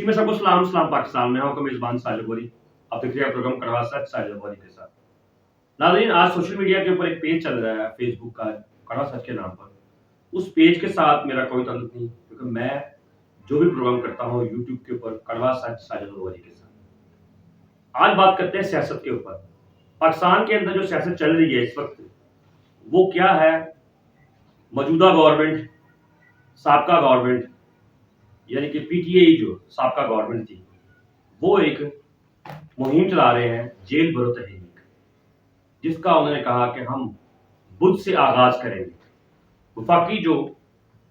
मैं सबको सलाम सलाम पाकिस्तान में हूँ आपका मेज़बान साहिल लबोरी। आप देख रहे हैं प्रोग्राम कड़वा सच साहिल लबोरी के साथ। नाज़रीन, आज सोशल मीडिया के ऊपर एक पेज चल रहा है फेसबुक का कड़वा सच के नाम पर। उस पेज के साथ मेरा कोई ताल्लुक नहीं, क्योंकि मैं जो भी प्रोग्राम करता हूँ यूट्यूब के ऊपर कड़वा सच साहिल लबोरी के साथ। आज बात करते हैं सियासत के ऊपर। पाकिस्तान के अंदर जो सियासत चल रही है इस वक्त, वो क्या है? मौजूदा गवर्नमेंट, साबका गवर्नमेंट यानी कि पीटीआई जो साबका गवर्नमेंट थी, वो एक मुहिम चला रहे हैं जेल भरो तहरीक, जिसका उन्होंने कहा कि हम बुध से आगाज करेंगे। वफाकी जो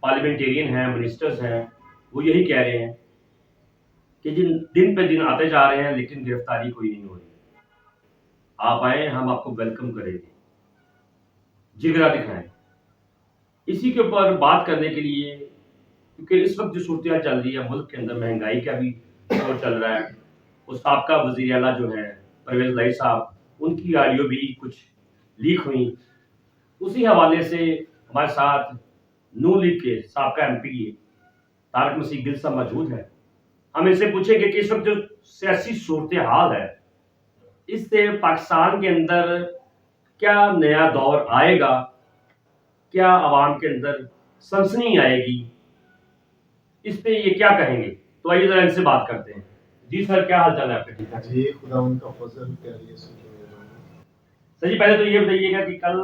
पार्लियामेंटेरियन हैं, मिनिस्टर्स हैं, वो यही कह रहे हैं कि जिन दिन पे दिन आते जा रहे हैं लेकिन गिरफ्तारी कोई नहीं हो रही। आप आए, हम आपको वेलकम करेंगे, जिगरा दिखाएं। इसी के ऊपर बात करने के लिए, क्योंकि इस वक्त जो सूरत चल रही है मुल्क के अंदर, महंगाई का भी दौर चल रहा है, वो साबका वज़ीर आला जो है परवेज़ लाई साहब, उनकी ऑडियो भी कुछ लीक हुई। उसी हवाले से हमारे साथ नून लीग के साबका एमपी तारक मसीह गिल साहब मौजूद है। हम इनसे पूछेंगे कि इस वक्त जो सियासी सूरत हाल है, इससे पाकिस्तान के अंदर क्या नया दौर आएगा? क्या आवाम के अंदर सनसनी आएगी? इस पे ये क्या कहेंगे? तो आइए जरा इनसे बात करते हैं। जी सर, क्या हाल चाल है आपके? ठीक है जी, खुदा उनका फजल करिए। सर जी, पहले तो ये बताइएगा कि कल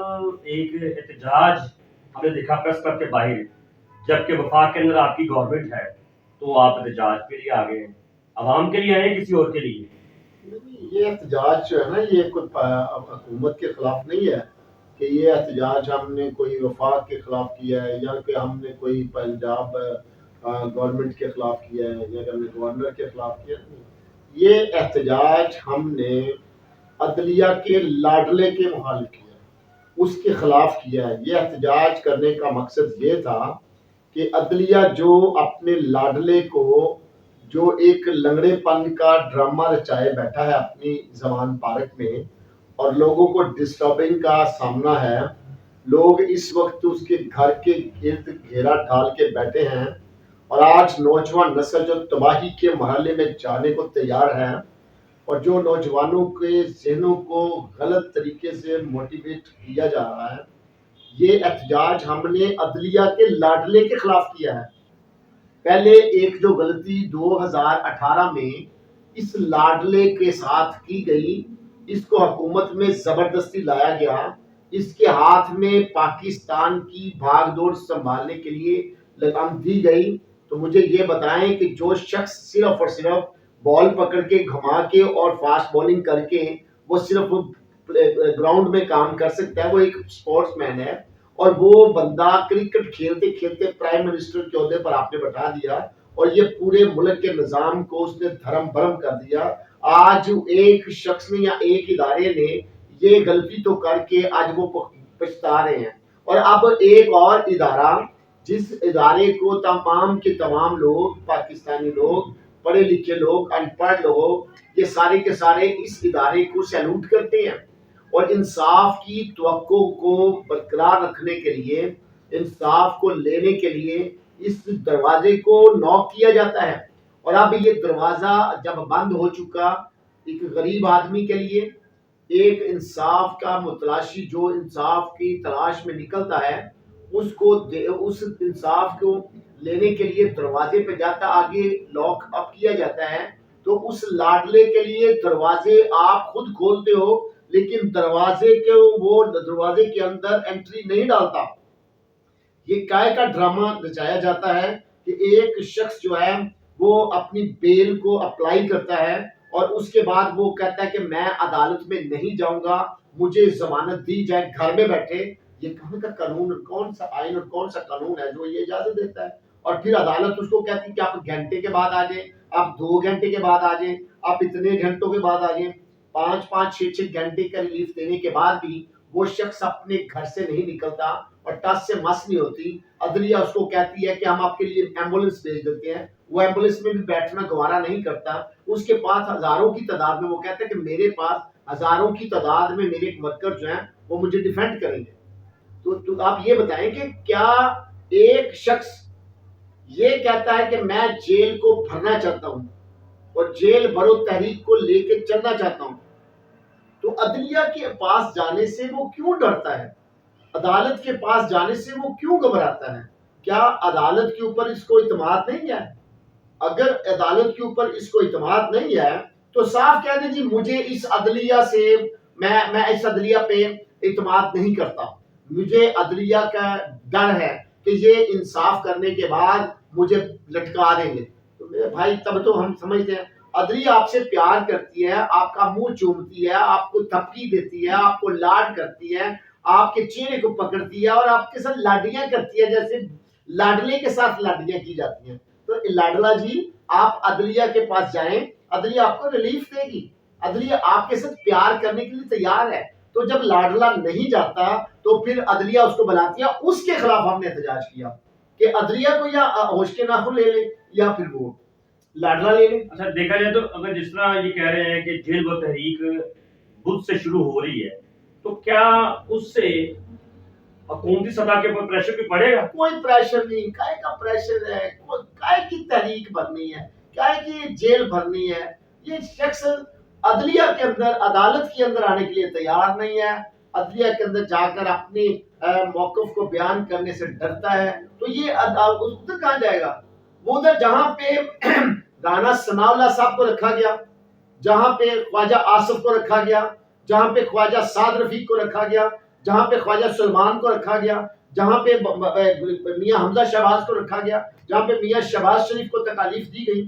एक एहतजाज हमने देखा प्रेस क्लब के बाहर, जबकि वफाक के अंदर आपकी गवर्नमेंट है, तो आप एहतजाज के लिए आ गए हैं। आवाम के लिए आए, किसी और के लिए? ये एहतजाज जो है ना, ये कोई हुकूमत के खिलाफ नहीं है कि ये एहतजाज हमने कोई वफाक के खिलाफ किया है या कि हमने कोई पंजाब गवर्नमेंट के खिलाफ किया है या कि हमने गवर्नर के खिलाफ किया है। ये एहतजाज हमने अदलिया के लाडले के मुखालिफ किया है, उसके खिलाफ किया है। ये एहतजाज करने का मकसद ये था कि अदलिया जो अपने लाडले को, जो एक लंगड़ेपन का ड्रामा रचाए बैठा है अपनी जमान पार्क में और लोगों को डिस्टर्बिंग का सामना है, लोग इस वक्त उसके घर के गिर्द घेरा डाल के बैठे हैं और आज नौजवान नस्ल जो तबाही के मरहले में जाने को तैयार है और जो नौजवानों के जहनों को गलत तरीके से मोटिवेट किया जा रहा है, ये एहतजाज हमने अदलिया के लाडले के खिलाफ किया है। पहले एक जो गलती 2018 में इस लाडले के साथ की गई, इसको हुकूमत में जबरदस्ती लाया गया, इसके हाथ में पाकिस्तान की भागदौड़ संभालने के लिए लगाम दी गई। तो मुझे ये बताएं कि जो शख्स सिर्फ और सिर्फ बॉल पकड़ के घुमा के और फास्ट बॉलिंग करके वो सिर्फ ग्राउंड में काम कर सकता है, वो एक स्पोर्ट्समैन है, और वो बंदा क्रिकेट खेलते खेलते प्राइम मिनिस्टर के ओहदे पर आपने बैठा दिया और ये पूरे मुल्क के निजाम को उसने धर्म भरम कर दिया। आज एक शख्स ने या एक इदारे ने ये गलती तो करके आज वो पछता रहे हैं, और अब एक और इदारा, जिस इदारे को तमाम के तमाम लोग, पाकिस्तानी लोग, पढ़े लिखे लोग, अनपढ़ लोग, ये सारे के सारे इस इदारे को सैल्यूट करते हैं और इंसाफ की तवक्को को बरकरार रखने के लिए, इंसाफ को लेने के लिए इस दरवाजे को नॉक किया जाता है। और अब ये दरवाजा जब बंद हो चुका, एक गरीब आदमी के लिए, एक इंसाफ का मुतलाशी जो इंसाफ की तलाश में निकलता है, उसको उस इंसाफ को लेने के लिए दरवाजे पे जाता, आगे लॉक अप किया जाता है। तो उस लाडले के लिए दरवाजे आप खुद खोलते हो, लेकिन दरवाजे के वो दरवाजे के अंदर एंट्री नहीं डालता। ये काय का ड्रामा रचाया जाता है कि एक शख्स जो है वो अपनी बेल को अप्लाई करता है और उसके बाद वो कहता है कि मैं अदालत में नहीं जाऊंगा, मुझे जमानत दी जाए घर में बैठे। ये कहाँ का कानून, कौन सा आइन और कौन सा कानून है जो ये इजाजत देता है? और फिर अदालत उसको कहती है कि आप घंटे के बाद आ जाए, आप 2 घंटे के बाद आ जाए, आप इतने घंटों के बाद आ जाए। 5-5, 6-6 घंटे का रिलीफ देने के बाद भी वो शख्स अपने घर से नहीं निकलता और टस से मस नहीं होती। अदलिया उसको कहती है कि हम आपके लिए एम्बुलेंस भेज देते हैं, वो एम्बुलेंस में भी बैठना गवारा नहीं करता। उसके पास हजारों की तादाद में, वो कहता है कि मेरे पास हजारों की तादाद में मेरे वर्कर जो हैं वो मुझे डिफेंड करेंगे। तो आप ये बताएं कि क्या एक शख्स ये कहता है कि मैं जेल को भरना चाहता हूं, اور جیل بھرو تحریک کو لے کے چلنا چاہتا ہوں، تو عدلیہ کے پاس جانے سے وہ کیوں ڈرتا ہے؟ عدالت کے پاس جانے سے وہ کیوں گھبراتا ہے؟ کیا عدالت کے اوپر اس کو اعتماد نہیں ہے؟ اگر عدالت کے اوپر اس کو اعتماد نہیں ہے تو صاف کہہ دیں جی مجھے اس عدلیہ سے میں اس عدلیہ پہ اعتماد نہیں کرتا، مجھے عدلیہ کا ڈر ہے کہ یہ انصاف کرنے کے بعد مجھے لٹکا دیں گے۔ تو میرے بھائی تب تو ہم سمجھتے ہیں عدلیہ آپ سے پیار کرتی ہے، آپ کا منہ چومتی ہے، آپ کو تھپکی دیتی ہے، آپ کو لاڈ کرتی ہے، آپ کے چہرے کو پکڑتی ہے اور آپ کے ساتھ لاڈیاں کرتی ہے، جیسے لاڈلے کے ساتھ لاڈیاں کی جاتی ہیں۔ تو لاڈلا جی آپ عدلیہ کے پاس جائیں، عدلیہ آپ کو ریلیف دے گی، عدلیہ آپ کے ساتھ پیار کرنے کے لیے تیار ہے۔ تو جب لاڈلا نہیں جاتا تو پھر عدلیہ اس کو بلاتی ہے، اس کے خلاف ہم نے احتجاج کیا کہ عدلیہ کو یا ہوش کے ناخن لے لے یا پھر وہ لاڈلا لے لے۔ اچھا دیکھا جائے تو اگر جس طرح یہ کہہ رہے ہیں کہ جیل و تحریک بدھ سے شروع ہو رہی ہے، تو کیا اس سے حکومتی سطح کے اوپر پریشر بھی پڑے گا؟ کوئی پریشر نہیں، کائے کا پریشر ہے، کائے کی تحریک بھرنی ہے، کائے کی جیل بھرنی ہے؟ یہ شخص عدلیہ کے اندر عدالت کے اندر آنے کے لیے تیار نہیں ہے، عدلیہ کے اندر جا کر اپنی موقف کو بیان کرنے سے ڈرتا ہے، تو یہ ادھر کہاں جائے گا؟ وہ ادھر جہاں پہ رانا ثناء اللہ صاحب کو رکھا گیا، جہاں پہ خواجہ آصف کو رکھا گیا، جہاں پہ خواجہ سعد رفیق کو رکھا گیا، جہاں پہ خواجہ سلمان کو رکھا گیا، جہاں پہ میاں حمزہ شہباز کو رکھا گیا، جہاں پہ میاں شہباز شریف کو تکالیف دی گئی،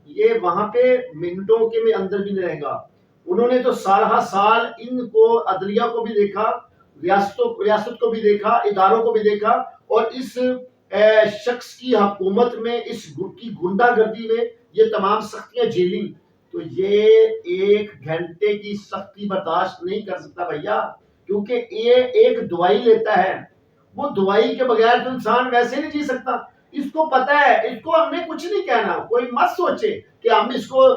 یہ وہاں پہ منٹوں کے میں اندر بھی نہیں رہے گا۔ انہوں نے تو سالہ سال ان کو عدلیہ کو بھی دیکھا، ریاست کو بھی دیکھا، اداروں کو بھی دیکھا، اور اس شخص کی حکومت میں اس کی گنڈا گردی میں یہ تمام سختیاں جھیلی، تو یہ ایک گھنٹے کی سختی برداشت نہیں کر سکتا بھیا، کیونکہ یہ ایک دوائی لیتا ہے، وہ دوائی کے بغیر تو انسان ویسے نہیں جی سکتا۔ اس کو پتا ہے، اس کو ہم نے کچھ نہیں کہنا، کوئی مت سوچے کہ ہم اس کو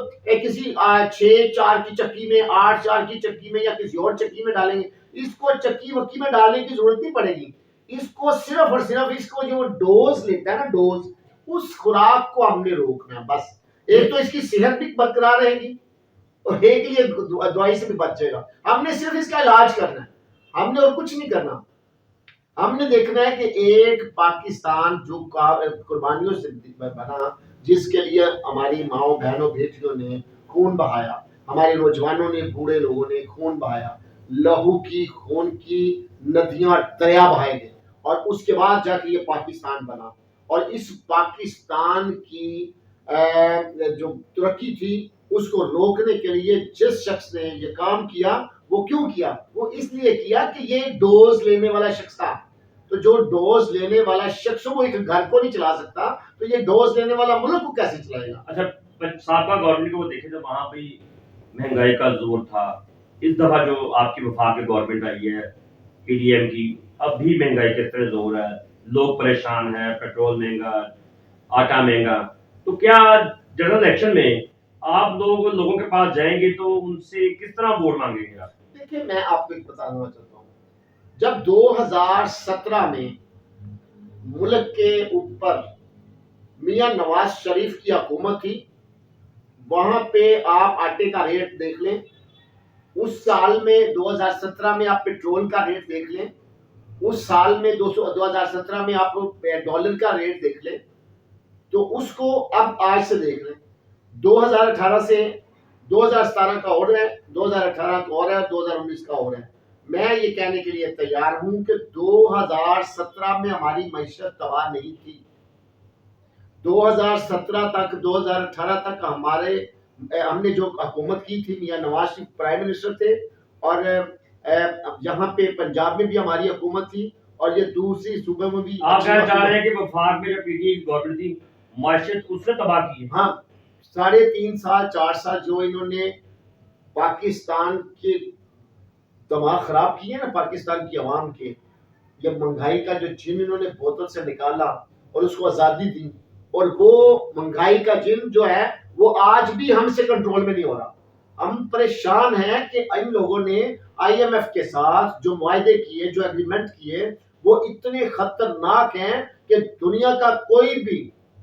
کسی 6-4 کی چکی میں، 8-4 کی چکی میں یا کسی اور چکی میں ڈالیں گے، اس کو چکی وکی میں ڈالنے کی ضرورت نہیں پڑے گی۔ اس کو صرف اور صرف اس کو جو ڈوز لیتا ہے نا، ڈوز، اس خوراک کو ہم نے روکنا ہے بس۔ ایک تو اس کی صحت بھی برقرار رہے گی اور ایک یہ دوائی سے بھی بچے گا۔ ہم نے صرف اس کا علاج کرنا ہے، ہم نے اور کچھ نہیں کرنا۔ ہم نے دیکھنا ہے کہ ایک پاکستان جو قربانیوں سے بنا، جس کے لیے ہماری ماؤں بہنوں بیٹیوں نے خون بہایا، ہمارے نوجوانوں نے، بوڑھے لوگوں نے خون بہایا، لہو کی خون کی ندیاں اور دریا بہائے گئے، اور اس کے بعد جا کے یہ پاکستان بنا۔ اور اس پاکستان کی جو ترقی تھی اس کو روکنے کے لیے جس شخص نے یہ کام کیا، وہ کیوں کیا؟ وہ اس لیے کیا کہ یہ ڈوز لینے والا شخص تھا۔ تو جو ڈوز لینے والا شخص وہ ایک گھر کو نہیں چلا سکتا، تو یہ ڈوز لینے والا ملک کو کیسے چلائے گا؟ اچھا سابقہ گورنمنٹ کو دیکھیں تو وہاں پہ مہنگائی کا زور تھا، اس دفعہ جو آپ کی وفاقی گورنمنٹ آئی ہے پی ڈی ایم کی، اب بھی مہنگائی کے طرح زور ہے، لوگ پریشان ہیں، پیٹرول مہنگا، آٹا مہنگا، تو کیا جنرل الیکشن میں آپ لوگوں کے پاس جائیں گے تو ان سے کس طرح ووٹ مانگیں گے آپ؟ دیکھیں میں آپ کو ایک بتانا چاہتا ہوں، جب 2017 میں ملک کے اوپر میاں نواز شریف کی حکومت تھی، وہاں پہ آپ آٹے کا ریٹ دیکھ لیں، اس سال میں 2017 میں آپ پیٹرول کا ریٹ دیکھ لیں، اس سال میں 2017 میں آپ ڈالر کا ریٹ دیکھ لیں، تو اس کو اب آج سے دیکھ لیں، 2018 سے 2017 کا اور ہے، 2018 کا اور ہے، 2019 کا اور ہے۔ میں یہ کہنے کے لیے تیار ہوں کہ 2017 میں ہماری معیشت تباہ نہیں تھی، 2017 تک 2018 تک ہم نے جو حکومت کی تھی، میاں نواز شریف پرائم منسٹر تھے، اور یہاں پہ پنجاب میں بھی ہماری حکومت تھی، اور یہ دوسری صوبے میں بھی۔ آپ کہنا چاہ رہے ہیں کہ وفاق میں جو پی ڈی ایم گورنمنٹ تھی معیشت اس نے تباہ کی ہے؟ ہاں، 3.5 سال 4 سال جو انہوں نے پاکستان کے دماغ خراب کیے نا، پاکستان کی عوام کے، یہ مہنگائی کا جو جن انہوں نے بوتل سے نکالا اور اس کو آزادی دی، اور وہ مہنگائی کا جن جو ہے وہ آج بھی ہم سے کنٹرول میں نہیں ہو رہا۔ ہم پریشان ہیں کہ ان لوگوں نے آئی ایم ایف کے ساتھ جو معاہدے کیے، جو ایگریمنٹ کیے، وہ اتنے خطرناک ہیں کہ دنیا کا کوئی بھی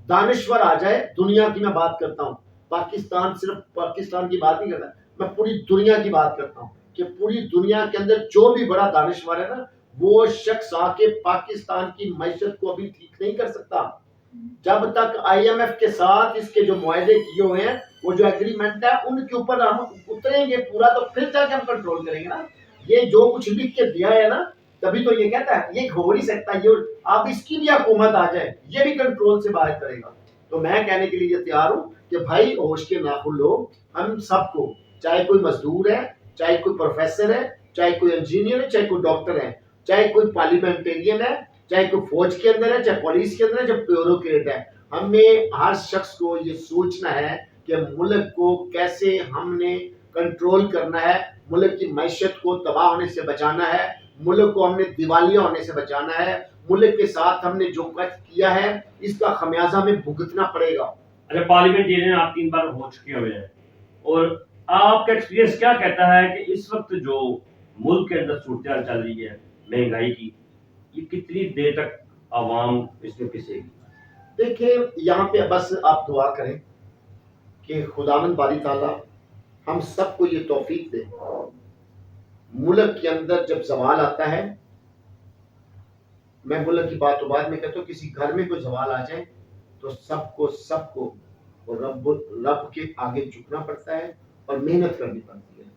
دانشور آ جائے، دنیا کی میں بات کرتا ہوں، पाकिस्तान सिर्फ पाकिस्तान की बात नहीं करता, मैं पूरी दुनिया की बात करता हूँ कि पूरी दुनिया के अंदर जो भी बड़ा दानिशवर है ना, वो शख्स आके पाकिस्तान की मैशत को अभी ठीक नहीं कर सकता। जब तक IMF के साथ इसके जो मुआहदे किए हुए हैं, वो जो एग्रीमेंट है, उनके ऊपर हम उतरेंगे पूरा, तो फिर जाके हम कंट्रोल करेंगे ना। ये जो कुछ लिख के दिया है ना, तभी तो ये कहता है ये हो नहीं सकता, ये अब इसकी भी हुकूमत आ जाए, ये भी कंट्रोल से बाहर करेगा। तो मैं कहने के लिए तैयार हूँ कि भाई होश के नाखुन लोग, हम सबको, चाहे कोई मजदूर है, चाहे कोई प्रोफेसर है, चाहे कोई इंजीनियर है, चाहे कोई डॉक्टर है, चाहे कोई पार्लियामेंटेरियन है, चाहे कोई फौज के अंदर है, चाहे पुलिस के अंदर है, चाहे ब्यूरोक्रेट है, हमें हर शख्स को ये सोचना है कि मुल्क को कैसे हमने कंट्रोल करना है, मुल्क की मैशत को तबाह होने से बचाना है, मुल्क को हमने दिवालिया होने से बचाना है, मुल्क के साथ हमने जो कुछ किया है इसका खमियाजा हमें भुगतना पड़ेगा। अच्छा, पार्लियामेंटेरियन आप 3 बार हो चुके हुए हैं, और आपका एक्सपीरियंस क्या कहता है कि इस वक्त जो मुल्क के अंदर सूरत चल रही है महंगाई की, ये कितनी देर तक आवाम इसमें पिसेगी? देखिए, यहाँ पे बस आप दुआ करें कि खुदावंद बारी ताला हम सबको ये तौफीक दे। मुल्क के अंदर जब सवाल आता है, मैं मुल्क की बात तो बाद में कहता हूँ, किसी घर में कोई सवाल आ जाए तो सबको सबको रब के आगे झुकना पड़ता है और मेहनत करनी पड़ती है।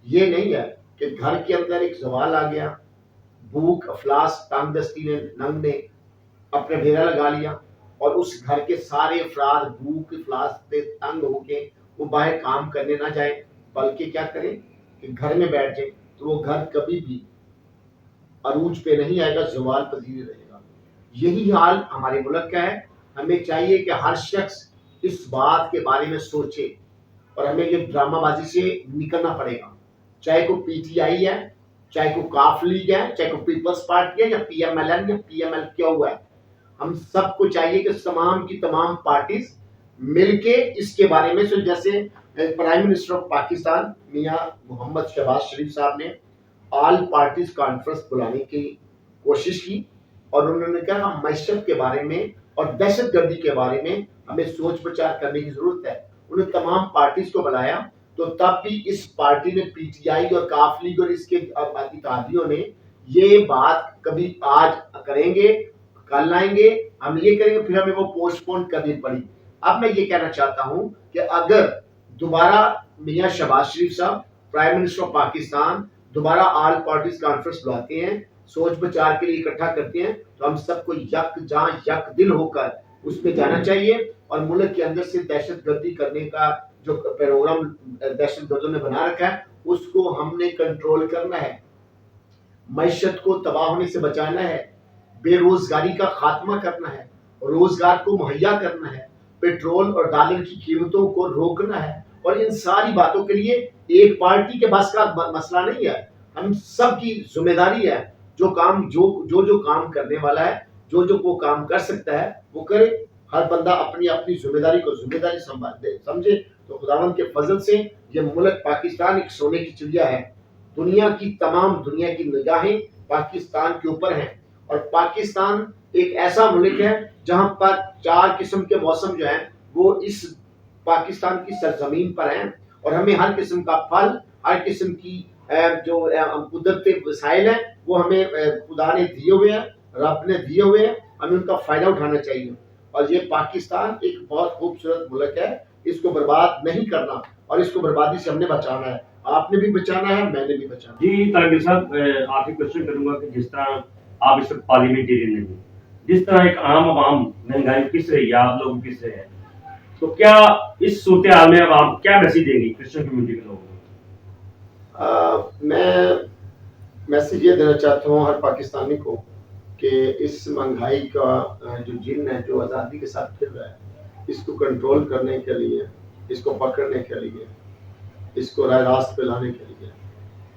ये नहीं है कि घर के अंदर एक सवाल आ गया, भूख अफलास तंगदस्ती ने नंग ने अपने घेरा लगा लिया और उस घर के सारे अफराद भूख अफलास से तंग होके वो बाहर काम करने ना जाए, बल्कि क्या करें कि घर में बैठ जाए, तो वो घर कभी भी अरूज पे नहीं आएगा, जवाल पजीर रहेगा। यही हाल हमारे मुल्क का है। हमें चाहिए कि हर शख्स इस बात के बारे में सोचे और हमें ये ड्रामाबाजी से निकलना पड़ेगा। चाहे कोई PTI है, चाहे कोई काफ लीग है, चाहे कोई पीपल्स पार्टी है, या PMLN या PML क्या हुआ है, हम सबको चाहिए कि तमाम की तमाम पार्टीज मिलके इसके बारे में, जैसे प्राइम मिनिस्टर ऑफ पाकिस्तान मियां मोहम्मद शहबाज शरीफ साहब ने ऑल पार्टीज कॉन्फ्रेंस बुलाने की कोशिश की और उन्होंने कहा हम मैशत के बारे में और दहशत गर्दी के बारे में हमें सोच विचार करने की जरूरत है। उन्होंने तमाम पार्टीज को बुलाया, तो तब भी इस पार्टी ने PTI और काफ लीग और इसके इत्तेहादियों ने ये बात कभी आज करेंगे, कल आएंगे, हम ये करेंगे, फिर हमें वो पोस्टपोन करनी पड़ी। अब मैं ये कहना चाहता हूं कि अगर दोबारा मियां शहबाज शरीफ साहब प्राइम मिनिस्टर ऑफ पाकिस्तान दोबारा ऑल पार्टीज कॉन्फ्रेंस बुलाते हैं, सोच विचार के लिए इकट्ठा करते हैं, तो हम सबको यक दिल होकर उस पर जाना चाहिए और मुल्क के अंदर से दहशत गर्दी करने का जो प्रोग्राम दहशत गर्दों ने बना रखा है उसको हमने कंट्रोल करना है, मैशत को तबाह होने से बचाना है, बेरोजगारी का खात्मा करना है, रोजगार को मुहैया करना है, पेट्रोल और डॉलर की कीमतों को रोकना है। और इन सारी बातों के लिए एक पार्टी के बस का मसला नहीं है, हम सब की जिम्मेदारी है। जो काम जो काम करने वाला है, जो वो काम कर सकता है वो करे। हर बंदा अपनी अपनी जिम्मेदारी संभाल दे, समझे। तो खुदावंद के फजल से ये मुल्क पाकिस्तान एक सोने की चिड़िया है। दुनिया की निगाहें पाकिस्तान के ऊपर हैं और पाकिस्तान एक ऐसा मुल्क है जहां पर 4 किस्म के मौसम जो हैं वो इस पाकिस्तान की सरजमीन पर हैं और हमें हर किस्म का फल, हर किस्म की जो कुदरती वसाइल है वो हमें खुदा ने दिए हुए हैं, रब ने दिए हुए हैं, हमें उनका फायदा उठाना चाहिए। और ये पाकिस्तान एक बहुत खूबसूरत मुल्क है, इसको बर्बाद नहीं करना और इसको बर्बादी से हमने बचाना है। आपने भी बचाना है, मैंने भी बचाना है। जी तारकिल साहब, आपसे क्वेश्चन करूंगा कि जिस तरह आप इस वक्त पार्लियामेंटेरियन नहीं, जिस तरह एक आम आवाम महंगाई पिस रही है, आप लोग पिस रहे हैं, तो क्या इस सूरत हाल में अब आप क्या मैसेज देंगे क्रिश्चियन कम्युनिटी के लोगों को? मैं मैसेज ये देना चाहता हूँ हर पाकिस्तानी को कि इस महंगाई का जो जिन है जो आज़ादी के साथ फिर रहा है, इसको कंट्रोल करने के लिए, इसको पकड़ने के लिए, इसको राह रास्त पे लाने के लिए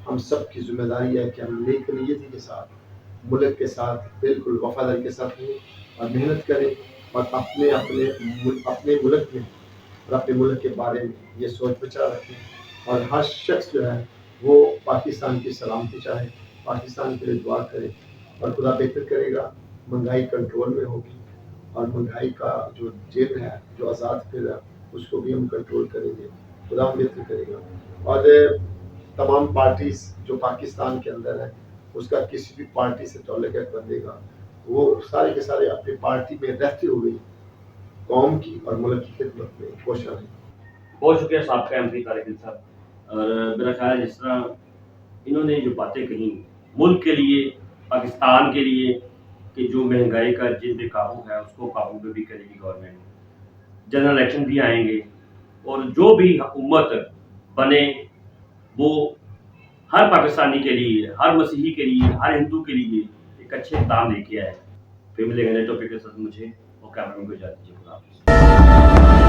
हम सब की जिम्मेदारी है कि हम नेक नीयती के साथ मुल्क के साथ बिल्कुल वफादारी के साथ रहें और मेहनत करें और अपने मुल्क में और अपने मुल्क के बारे में ये सोच विचार रखें और हर शख्स जो है वो पाकिस्तान की सलामती चाहे, पाकिस्तान के लिए दुआ करे और खुदा बेहतर करेगा। महंगाई कंट्रोल में होगी और महंगाई का जो जेल है, जो आज़ाद फिर है, اس کو بھی ہم کنٹرول کریں گے، خدا بہتر کرے گا. اور تمام پارٹیز جو پاکستان کے اندر ہے، اس کا کسی بھی پارٹی سے تعلق ہے بندے کا، وہ سارے کے سارے اپنی پارٹی میں رہتے ہوئے قوم کی اور ملک کی خدمت میں کوشاں ہیں. بہت شکریہ صاحب کا MP طارق علی صاحب. اور میرا خیال ہے جس طرح انہوں نے جو باتیں کہیں ملک کے لیے، پاکستان کے لیے، کہ جو مہنگائی کا جن پہ قابو ہے اس کو قابو میں بھی کرے گی گورنمنٹ. جنرل الیکشن بھی آئیں گے اور جو بھی حکومت بنے وہ ہر پاکستانی کے لیے، ہر مسیحی کے لیے، ہر ہندو کے لیے ایک اچھے اقدام لے کے آئے. پھر ملیں گے نئے ٹاپک کے ساتھ. مجھے اور کیمرہ مین کو اجازت دیجیے. خدا حافظ.